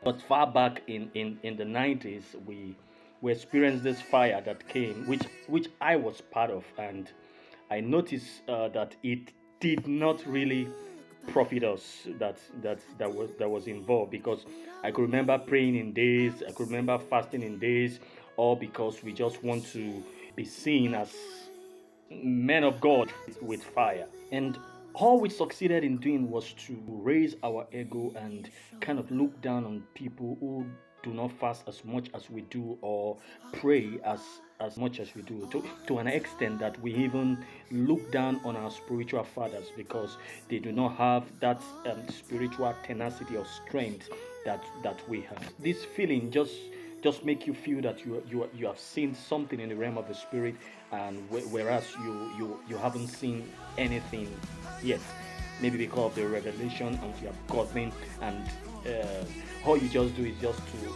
But far back in the 90s, we experienced this fire that came, which I was part of, and I noticed that it did not really profit us that was involved, because I could remember praying in days, I could remember fasting in days, all because we just want to be seen as men of God with fire. And all we succeeded in doing was to raise our ego and kind of look down on people who do not fast as much as we do, or pray as much as we do, to an extent that we even look down on our spiritual fathers, because they do not have that spiritual tenacity or strength that we have. This feeling just make you feel that you have seen something in the realm of the spirit, and whereas you haven't seen anything yet, maybe because of the revelation and you have gotten, and all you just do is just to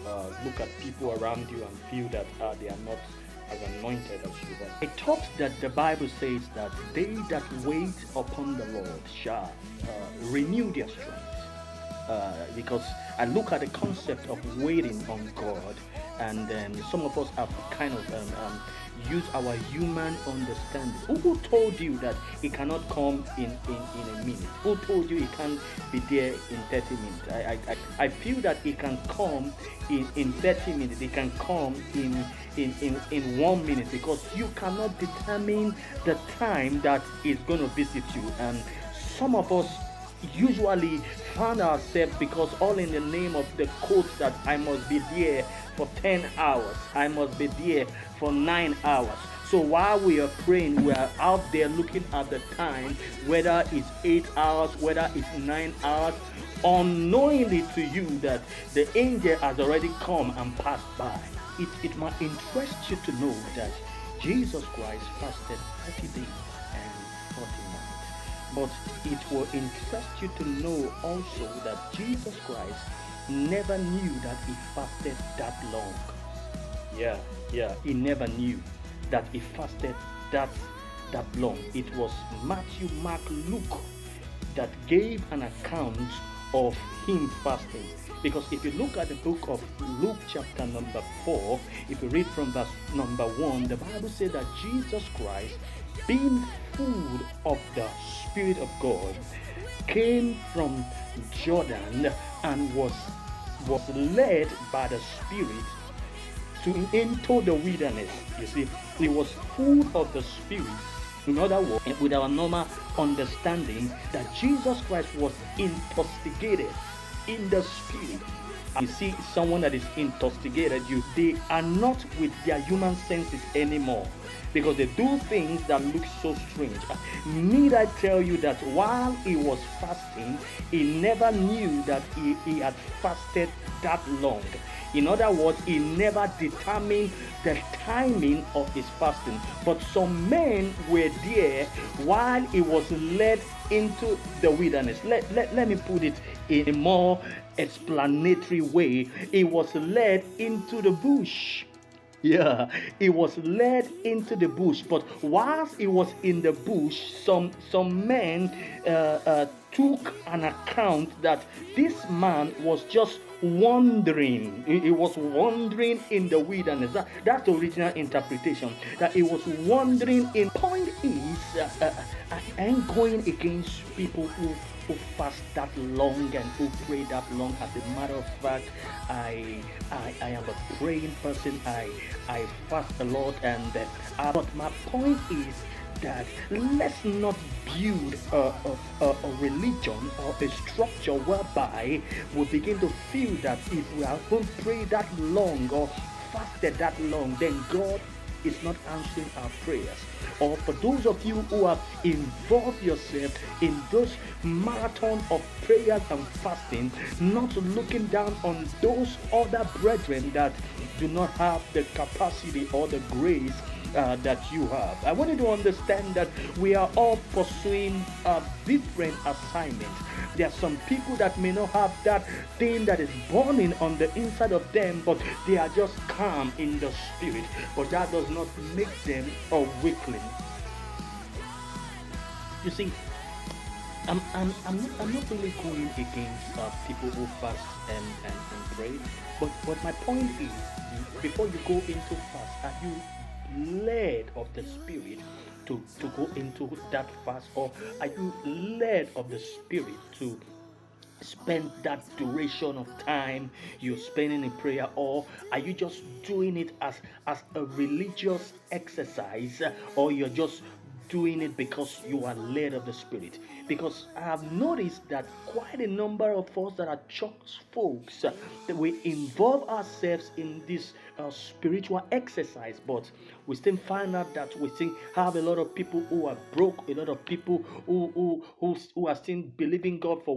look at people around you and feel that they are not as anointed as you are. I thought that the Bible says that they that wait upon the Lord shall renew their strength, because I look at the concept of waiting on God, and some of us have kind of used our human understanding. Who told you that it cannot come in a minute? Who told you it can't be there in 30 minutes? I feel that it can come in 30 minutes. It can come in 1 minute, because you cannot determine the time that is going to visit you. And some of us usually find ourselves, because all in the name of the quote that I must be there for 10 hours, I must be there for 9 hours. So while we are praying, we are out there looking at the time, whether it's 8 hours, whether it's 9 hours, unknowingly to you that the angel has already come and passed by. It might interest you to know that Jesus Christ fasted 40 days and 40 nights. But it will interest you to know also that Jesus Christ never knew that he fasted that long. Yeah, he never knew that he fasted that long. It was Matthew, Mark, Luke that gave an account of him fasting. Because if you look at the book of Luke chapter number 4, if you read from verse number 1, the Bible says that Jesus Christ, being full of the Spirit of God, came from Jordan and was led by the Spirit into the wilderness. You see, he was full of the Spirit. In other words, with our normal understanding, that Jesus Christ was intoxicated in the Spirit. You see someone that is intoxicated, they are not with their human senses anymore, because they do things that look so strange. Need I tell you that while he was fasting, he never knew that he had fasted that long. In other words, he never determined the timing of his fasting. But some men were there while he was led into the wilderness. Let me put it in a more explanatory way. He was led into the bush. Yeah, he was led into the bush, but whilst he was in the bush, some men took an account that this man was just wandering. He was wandering in the wilderness. That's the original interpretation. That he was wandering. In point is, I ain't going against people who fast that long and who pray that long. As a matter of fact, I am a praying person. I fast a lot, and but my point is that let's not build a religion or a structure whereby we begin to feel that if we have not prayed that long or fasted that long, then God is not answering our prayers. Or for those of you who have involved yourself in those marathon of prayers and fasting, not looking down on those other brethren that do not have the capacity or the grace that you have. I want you to understand that we are all pursuing different assignments. There are some people that may not have that thing that is burning on the inside of them, but they are just calm in the spirit. But that does not make them a weakling. You see, I'm not really going against people who fast and pray, but my point is, before you go into fast, are you led of the Spirit to go into that fast, or are you led of the Spirit to spend that duration of time you're spending in prayer, or are you just doing it as a religious exercise, or you're just doing it because you are led of the Spirit? Because I have noticed that quite a number of us that are church folks, that we involve ourselves in this spiritual exercise, but we still find out that we still have a lot of people who are broke, a lot of people who are still believing God for